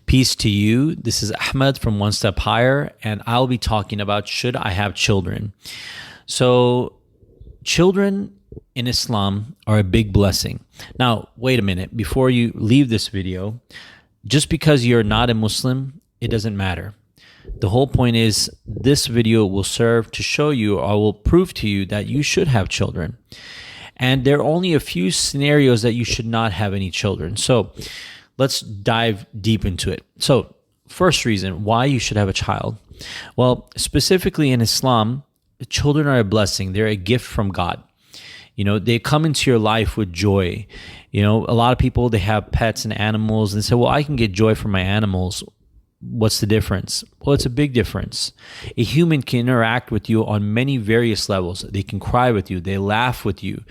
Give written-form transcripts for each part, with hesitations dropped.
Peace to you. This is Ahmed from One Step Higher, and I'll be talking about should I have children. So, children in Islam are a big blessing. Now, wait a minute. Before you leave this video, just because you're not a Muslim, it doesn't matter. The whole point is this video will serve to show you or will prove to you that you should have children. And there are only a few scenarios that you should not have any children. So, let's dive deep into it. So, first reason why you should have a child. Well, specifically in Islam, children are a blessing. They're a gift from God. You know, they come into your life with joy. You know, a lot of people, they have pets and animals and say, well, I can get joy from my animals. What's the difference? Well, it's a big difference. A human can interact with you on many various levels. They can cry with you. They laugh with you.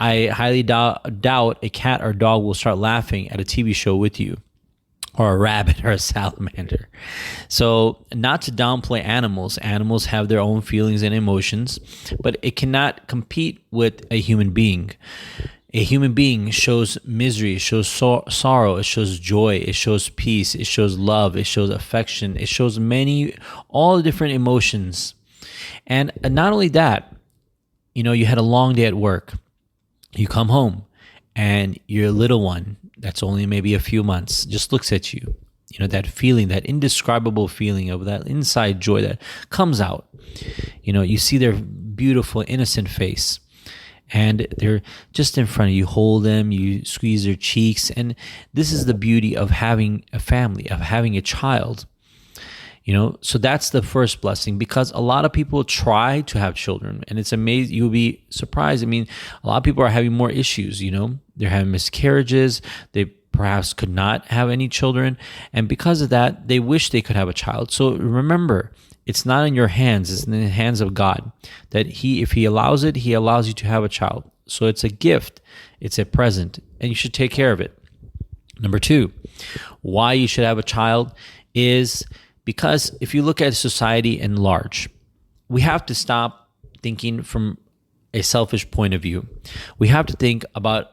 I highly doubt a cat or dog will start laughing at a TV show with you, or a rabbit or a salamander. So, not to downplay animals. Animals have their own feelings and emotions, but it cannot compete with a human being. A human being shows misery, it shows sorrow, it shows joy, it shows peace, it shows love, it shows affection, it shows all the different emotions. And not only that, you know, you had a long day at work. You come home and your little one, that's only maybe a few months, just looks at you. You know, that feeling, that indescribable feeling of that inside joy that comes out. You know, you see their beautiful, innocent face. And they're just in front of you, hold them, you squeeze their cheeks. And this is the beauty of having a family, of having a child. You know, so that's the first blessing, because a lot of people try to have children and it's amazing. You'll be surprised. I mean, a lot of people are having more issues, you know, they're having miscarriages. They perhaps could not have any children. And because of that, they wish they could have a child. So remember, it's not in your hands, it's in the hands of God, that if he allows it, he allows you to have a child. So it's a gift, it's a present, and you should take care of it. Number two, why you should have a child is because if you look at society in large, we have to stop thinking from a selfish point of view. We have to think about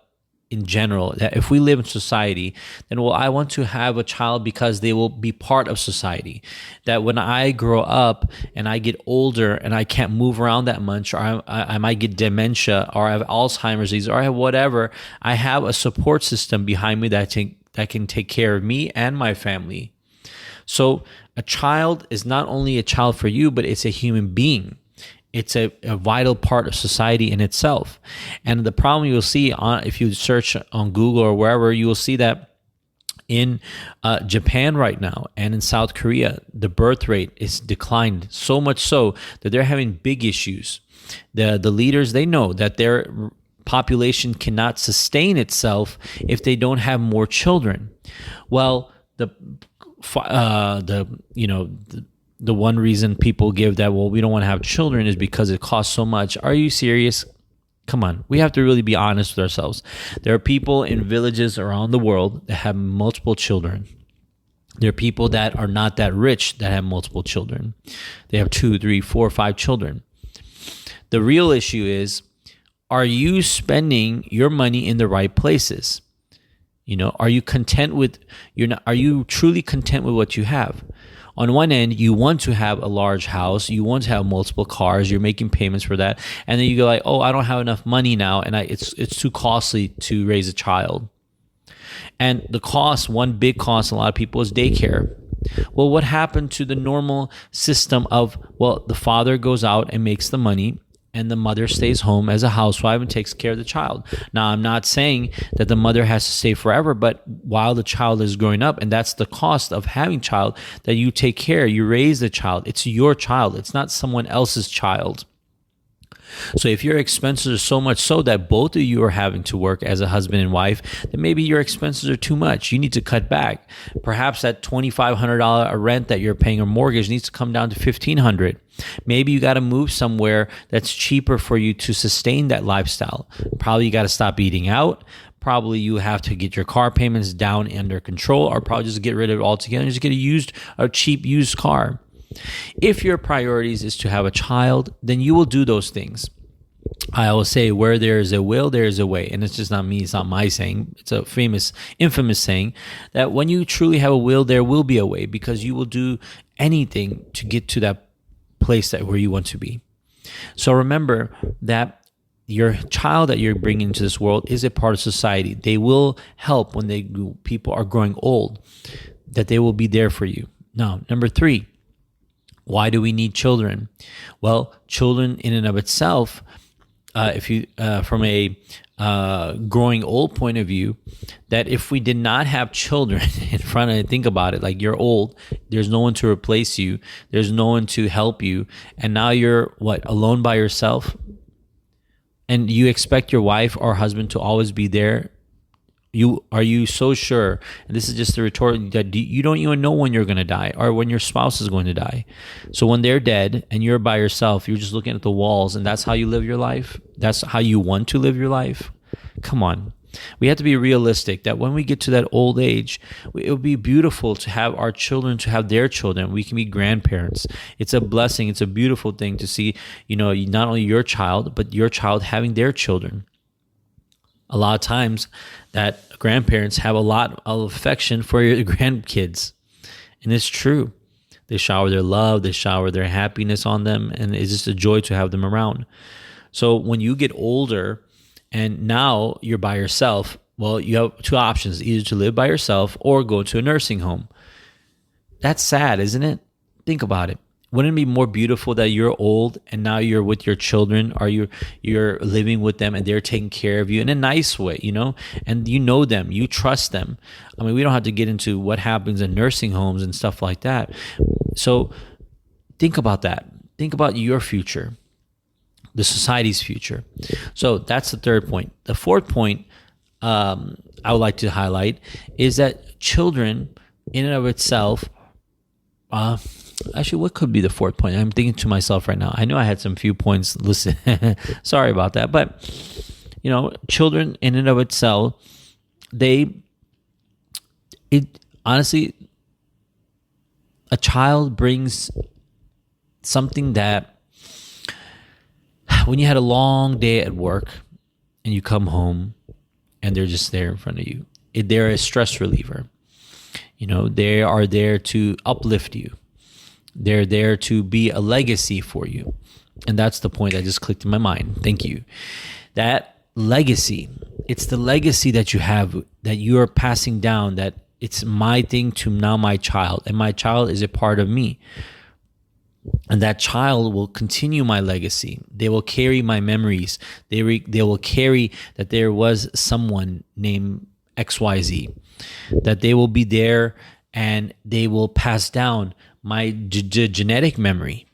in general, that if we live in society, then I want to have a child because they will be part of society. That when I grow up and I get older and I can't move around that much, or I might get dementia, or I have Alzheimer's disease, or I have whatever, I have a support system behind me that can take care of me and my family. So a child is not only a child for you, but it's a human being. It's a vital part of society in itself. And the problem you'll see if you search on Google or wherever, you will see that in Japan right now and in South Korea, the birth rate is declined so much so that they're having big issues. The leaders, they know that their population cannot sustain itself if they don't have more children. Well, the one reason people give that, well, we don't want to have children is because it costs so much. Are you serious? Come on. We have to really be honest with ourselves. There are people in villages around the world that have multiple children. There are people that are not that rich that have multiple children. They have 2, 3, 4, 5 children. The real issue is, are you spending your money in the right places? You know, are you are you truly content with what you have? On one end, you want to have a large house, you want to have multiple cars, you're making payments for that, and then you go like, oh, I don't have enough money now, and it's too costly to raise a child. And the cost, one big cost, a lot of people is daycare. Well, what happened to the normal system of, well, the father goes out and makes the money, and the mother stays home as a housewife and takes care of the child. Now, I'm not saying that the mother has to stay forever, but while the child is growing up, and that's the cost of having a child, that you take care, you raise the child. It's your child. It's not someone else's child. So if your expenses are so much so that both of you are having to work as a husband and wife, then maybe your expenses are too much. You need to cut back. Perhaps that $2,500 rent that you're paying or mortgage needs to come down to $1,500. Maybe you got to move somewhere that's cheaper for you to sustain that lifestyle. Probably you got to stop eating out. Probably you have to get your car payments down under control, or probably just get rid of it altogether and just get a cheap used car. If your priorities is to have a child, then you will do those things. I always say, where there is a will, there is a way. And it's just not me, it's not my saying. It's a infamous saying that when you truly have a will, there will be a way, because you will do anything to get to that place where you want to be. So remember that your child that you're bringing into this world is a part of society. They will help when people are growing old, that they will be there for you. Now, number 3, why do we need children? Well, children in and of itself, if you from a growing old point of view, that if we did not have children in front of, think about it, like you're old, there's no one to replace you, there's no one to help you, and now you're alone by yourself, and you expect your wife or husband to always be there. Are you so sure? And this is just a rhetorical, that you don't even know when you're going to die or when your spouse is going to die. So when they're dead and you're by yourself, you're just looking at the walls, and that's how you live your life? That's how you want to live your life? Come on. We have to be realistic that when we get to that old age, it would be beautiful to have our children, to have their children. We can be grandparents. It's a blessing. It's a beautiful thing to see, not only your child, but your child having their children. A lot of times that grandparents have a lot of affection for your grandkids. And it's true. They shower their love, they shower their happiness on them, and it's just a joy to have them around. So when you get older and now you're by yourself, well, you have 2 options, either to live by yourself or go to a nursing home. That's sad, isn't it? Think about it. Wouldn't it be more beautiful that you're old and now you're with your children, or you're living with them and they're taking care of you in a nice way, and you know them, you trust them. I mean, we don't have to get into what happens in nursing homes and stuff like that. So think about that. Think about your future, the society's future. So that's the 3rd point. The 4th point I would like to highlight is that children in and of itself, actually, what could be the 4th point? I'm thinking to myself right now. I know I had some few points listed. Sorry about that. But, children in and of itself, honestly, a child brings something that when you had a long day at work and you come home and they're just there in front of you, they're a stress reliever. They are there to uplift you. They're there to be a legacy for you. And that's the point that just clicked in my mind. Thank you. That legacy, it's the legacy that you have, that you are passing down, that it's my thing to now my child, and my child is a part of me. And that child will continue my legacy. They will carry my memories. They will carry that there was someone named XYZ, that they will be there, and they will pass down my genetic memory.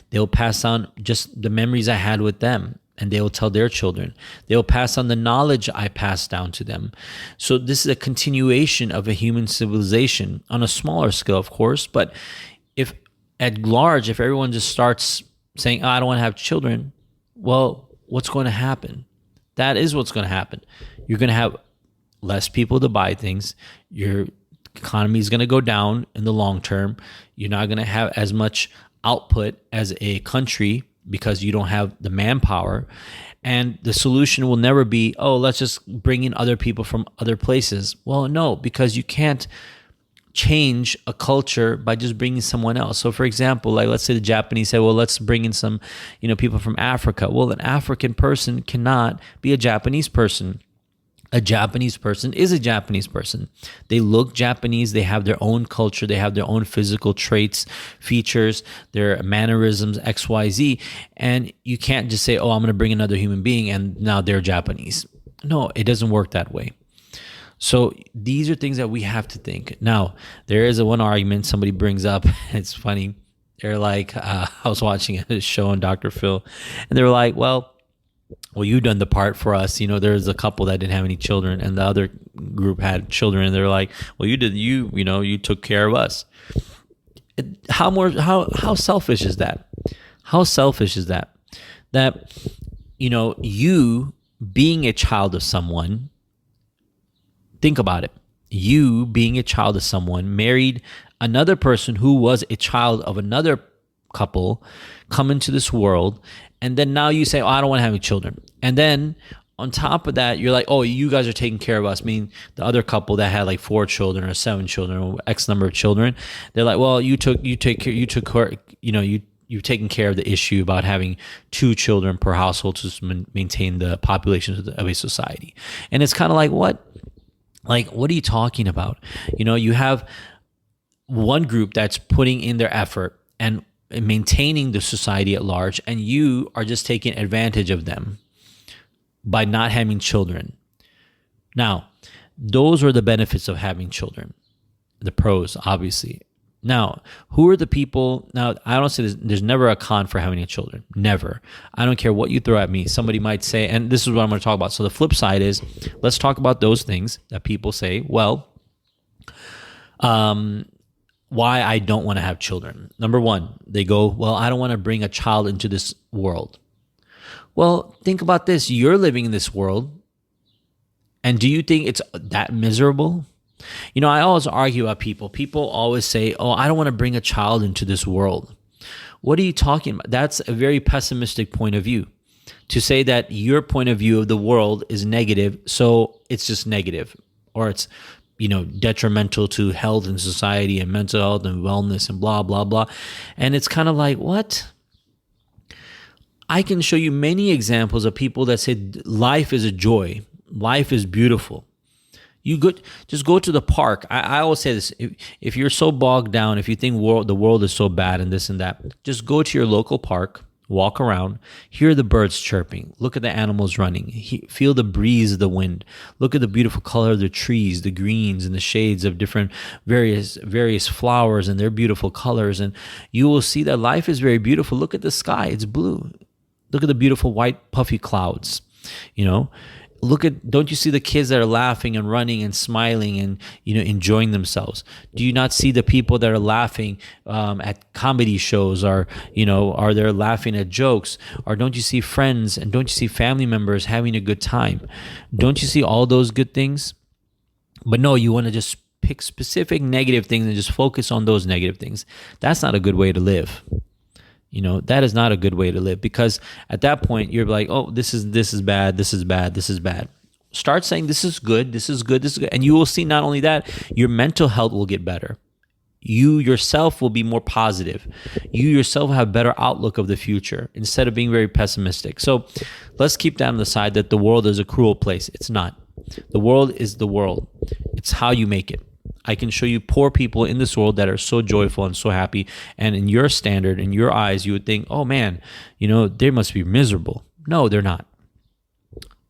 They'll pass on just the memories I had with them, and they will tell their children. They'll pass on the knowledge I passed down to them. So this is a continuation of a human civilization on a smaller scale, of course. But if at large, if everyone just starts saying, I don't want to have children, well, what's going to happen? That is what's going to happen. You're going to have less people to buy things. Your economy is going to go down in the long term. You're not going to have as much output as a country because you don't have the manpower. And the solution will never be, let's just bring in other people from other places. Well, no, because you can't change a culture by just bringing someone else. So for example, like let's say the Japanese say, well, let's bring in some, people from Africa. Well, an African person cannot be a Japanese person. A Japanese person is a Japanese person. They look Japanese. They have their own culture. They have their own physical traits, features, their mannerisms, XYZ. And you can't just say, I'm going to bring another human being and now they're Japanese. No, it doesn't work that way. So these are things that we have to think. Now, there is one argument somebody brings up. It's funny. They're like, I was watching a show on Dr. Phil, and they were like, well, you've done the part for us. There's a couple that didn't have any children, and the other group had children, and they're like, well, you took care of us. How selfish is that? How selfish is that? That, you being a child of someone, think about it. You being a child of someone, married another person who was a child of another couple, come into this world, And then now you say, oh, I don't want to have any children. And then on top of that, you're like, oh, you guys are taking care of us. I mean, the other couple that had like 4 children or 7 children or X number of children, they're like, well, you've taken care of the issue about having 2 children per household to maintain the population of a society. And it's kind of like, what? Like, what are you talking about? You have one group that's putting in their effort and maintaining the society at large, and you are just taking advantage of them by not having children. Now, those are the benefits of having children, the pros, obviously. Now, who are the people? Now, I don't say there's never a con for having children. Never. I don't care what you throw at me. Somebody might say, and this is what I'm going to talk about. So the flip side is, let's talk about those things that people say, well, why I don't want to have children. Number one, they go, well, I don't want to bring a child into this world. Well, think about this. You're living in this world, and do you think it's that miserable? I always argue about people. People always say, oh, I don't want to bring a child into this world. What are you talking about? That's a very pessimistic point of view. To say that your point of view of the world is negative, so it's just negative, or it's detrimental to health and society and mental health and wellness and blah, blah, blah. And it's kind of like, what? I can show you many examples of people that say life is a joy. Life is beautiful. Just go to the park. I always say this, if you're so bogged down, if you think the world is so bad and this and that, just go to your local park, walk around, hear the birds chirping, look at the animals running, feel the breeze of the wind, look at the beautiful color of the trees, the greens and the shades of different various flowers and their beautiful colors, and you will see that life is very beautiful. Look at the sky, it's blue. Look at the beautiful white puffy clouds. Don't you see the kids that are laughing and running and smiling and enjoying themselves? Do you not see the people that are laughing at comedy shows, or are they laughing at jokes? Or don't you see friends and don't you see family members having a good time? Don't you see all those good things? But no, you want to just pick specific negative things and just focus on those negative things. That's not a good way to live. That is not a good way to live, because at that point you're like, oh, this is bad, this is bad, this is bad. Start saying this is good, this is good, this is good. And you will see not only that, your mental health will get better. You yourself will be more positive. You yourself have a better outlook of the future instead of being very pessimistic. So let's keep that on the side that the world is a cruel place. It's not. The world is the world. It's how you make it. I can show you poor people in this world that are so joyful and so happy. And in your standard, in your eyes, you would think, oh man, they must be miserable. No, they're not.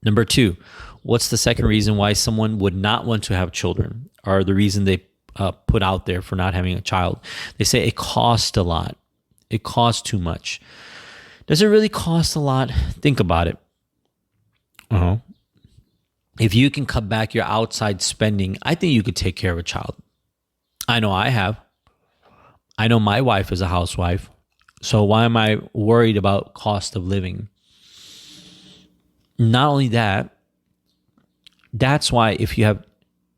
Number 2, what's the second reason why someone would not want to have children, or the reason they put out there for not having a child? They say it costs a lot. It costs too much. Does it really cost a lot? Think about it. If you can cut back your outside spending, I think you could take care of a child. I know I have. I know my wife is a housewife. So why am I worried about cost of living? Not only that, that's why if you have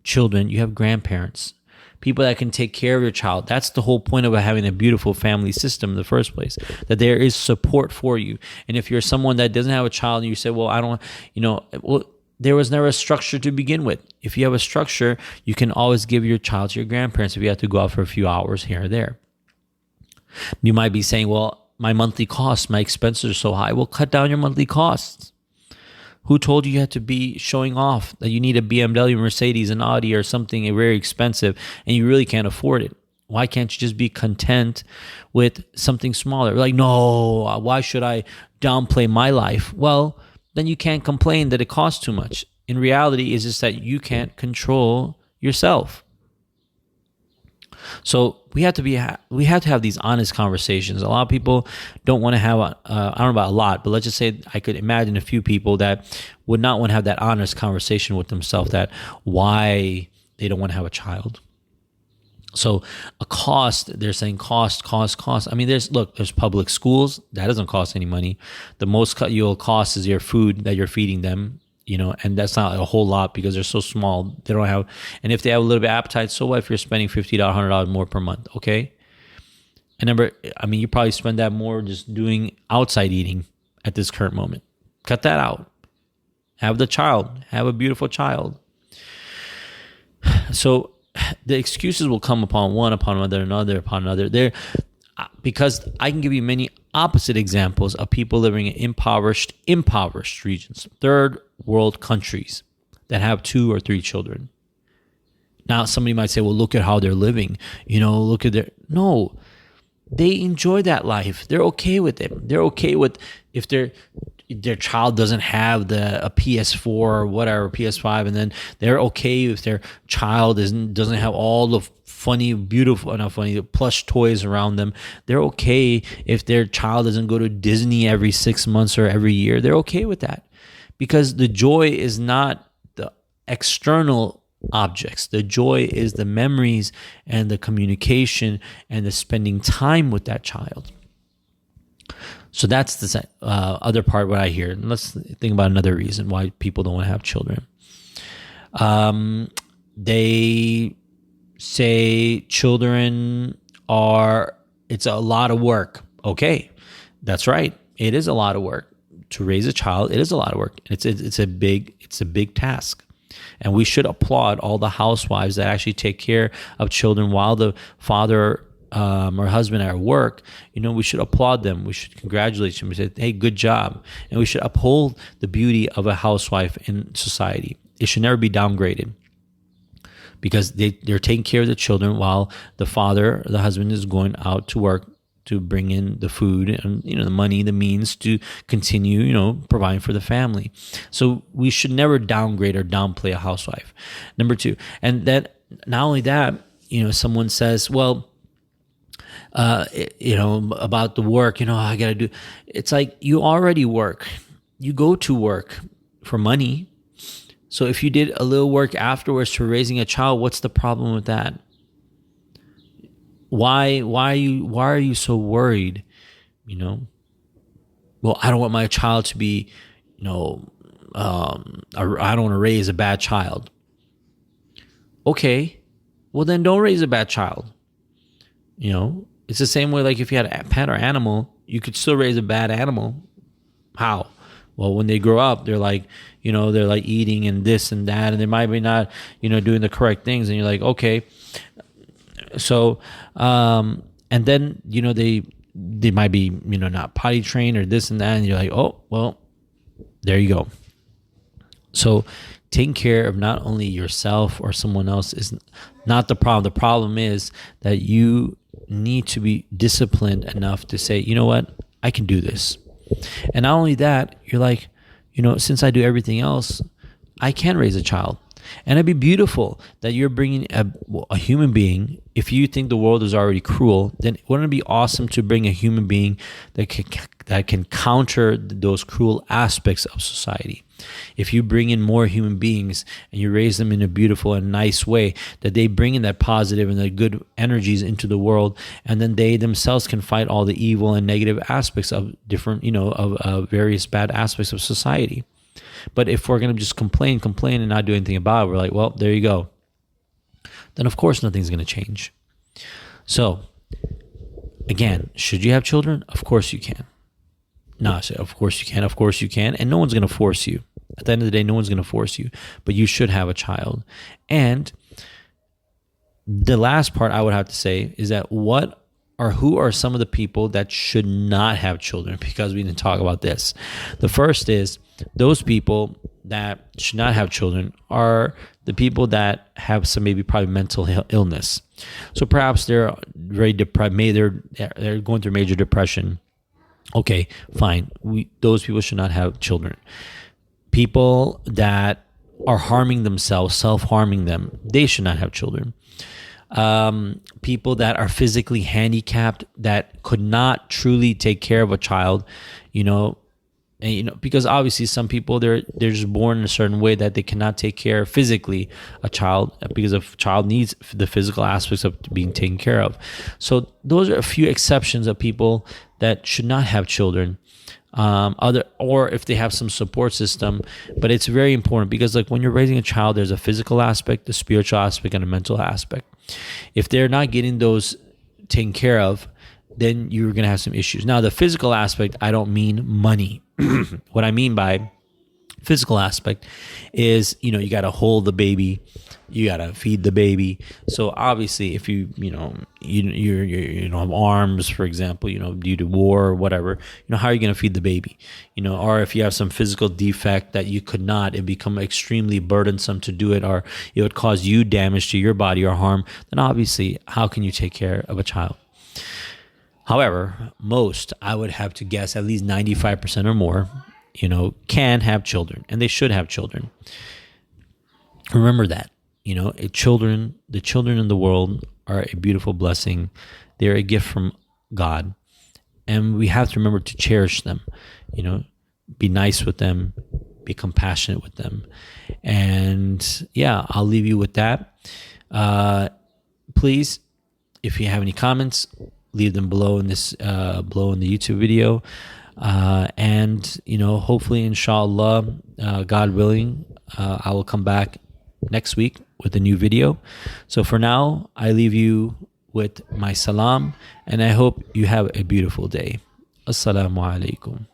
children, you have grandparents, people that can take care of your child. That's the whole point of having a beautiful family system in the first place, that there is support for you. And if you're someone that doesn't have a child and you say, well, I don't, there was never a structure to begin with. If you have a structure, you can always give your child to your grandparents if you have to go out for a few hours here or there. You might be saying, well, my monthly costs, my expenses are so high. Well, cut down your monthly costs. Who told you had to be showing off that you need a BMW, Mercedes, an Audi, or something very expensive and you really can't afford it? Why can't you just be content with something smaller? Like, no, why should I downplay my life? Well, then you can't complain that it costs too much. In reality, it's just that you can't control yourself. So we have to have these honest conversations. A lot of people don't want to have, I don't know about a lot, but let's just say I could imagine a few people that would not want to have that honest conversation with themselves, that why they don't want to have a child. So a cost, they're saying cost. I mean, there's public schools. That doesn't cost any money. The most you'll cost is your food that you're feeding them, and that's not a whole lot because they're so small. They don't have, and if they have a little bit of appetite, so what if you're spending $50, $100 more per month, okay? And you probably spend that more just doing outside eating at this current moment. Cut that out. Have the child. Have a beautiful child. So the excuses will come upon one, upon another, upon another. Because I can give you many opposite examples of people living in impoverished regions, third world countries that have 2 or 3 children. Now, somebody might say, well, look at how they're living. Look at no, they enjoy that life. They're okay with it. They're okay with if their child doesn't have a PS4 or whatever, PS5, and then they're okay if their child doesn't have all the plush toys around them. They're okay if their child doesn't go to Disney every 6 months or every year. They're okay with that, because the joy is not the external objects. The joy is the memories and the communication and the spending time with that child. So that's the other part what I hear. And let's think about another reason why people don't want to have children. They say children it's a lot of work. Okay, that's right. It is a lot of work to raise a child. It is a lot of work. It's a big task. And we should applaud all the housewives that actually take care of children while the father or husband are at work. We should applaud them. We should congratulate them. We say, hey, good job. And we should uphold the beauty of a housewife in society. It should never be downgraded, because they're taking care of the children while the father, the husband, is going out to work to bring in the food and the money, the means to continue providing for the family. So we should never downgrade or downplay a housewife. Number 2, and then not only that, someone says, well, about the work, I got to do. It's like, you already work. You go to work for money. So if you did a little work afterwards for raising a child, what's the problem with that? Why are you so worried? Well, I don't want my child to be, I don't want to raise a bad child. Okay, well then don't raise a bad child. It's the same way, like if you had a pet or animal, you could still raise a bad animal. How? Well, when they grow up, they're like, they're like eating and this and that, and they might be not, doing the correct things. And you're like, okay. So, and then, they might be, not potty trained or this and that. And you're like, oh, well, there you go. So taking care of not only yourself or someone else is not the problem. The problem is that you need to be disciplined enough to say, you know what, I can do this. And not only that, you're like, since I do everything else, I can raise a child. And it'd be beautiful that you're bringing a human being. If you think the world is already cruel, then wouldn't it be awesome to bring a human being that can counter those cruel aspects of society? If you bring in more human beings and you raise them in a beautiful and nice way, that they bring in that positive and the good energies into the world, and then they themselves can fight all the evil and negative aspects of different, of various bad aspects of society. But if we're going to just complain and not do anything about it, we're like, well, there you go. Then of course nothing's going to change. So again, should you have children? Of course you can. No, I said, of course you can. Of course you can. And no one's going to force you. At the end of the day, no one's going to force you. But you should have a child. And the last part I would have to say is that who are some of the people that should not have children? Because we didn't talk about this. The first is those people that should not have children are the people that have some probably mental illness. So perhaps they're very depressed. Maybe they're going through major depression. Okay, fine. Those people should not have children. People that are harming themselves, self-harming them, they should not have children. People that are physically handicapped, that could not truly take care of a child, and because obviously some people they're just born in a certain way that they cannot take care of physically a child, because a child needs the physical aspects of being taken care of. So those are a few exceptions of people that should not have children. Or if they have some support system. But it's very important, because like when you're raising a child, there's a physical aspect, a spiritual aspect, and a mental aspect. If they're not getting those taken care of, then you're going to have some issues. Now, the physical aspect, I don't mean money. What I mean by physical aspect is, you got to hold the baby, you got to feed the baby. So obviously, if you don't have arms, for example, due to war or whatever, how are you going to feed the baby? Or if you have some physical defect that you could not, it become extremely burdensome to do it, or it would cause you damage to your body or harm, then obviously, how can you take care of a child? However, most, I would have to guess, at least 95% or more, can have children, and they should have children. Remember that, the children in the world are a beautiful blessing. They're a gift from God, and we have to remember to cherish them, be nice with them, be compassionate with them. And yeah, I'll leave you with that. Please, if you have any comments, leave them below in the YouTube video. And hopefully, inshallah, God willing, I will come back next week with a new video. So for now, I leave you with my salam, and I hope you have a beautiful day. Assalamu alaikum.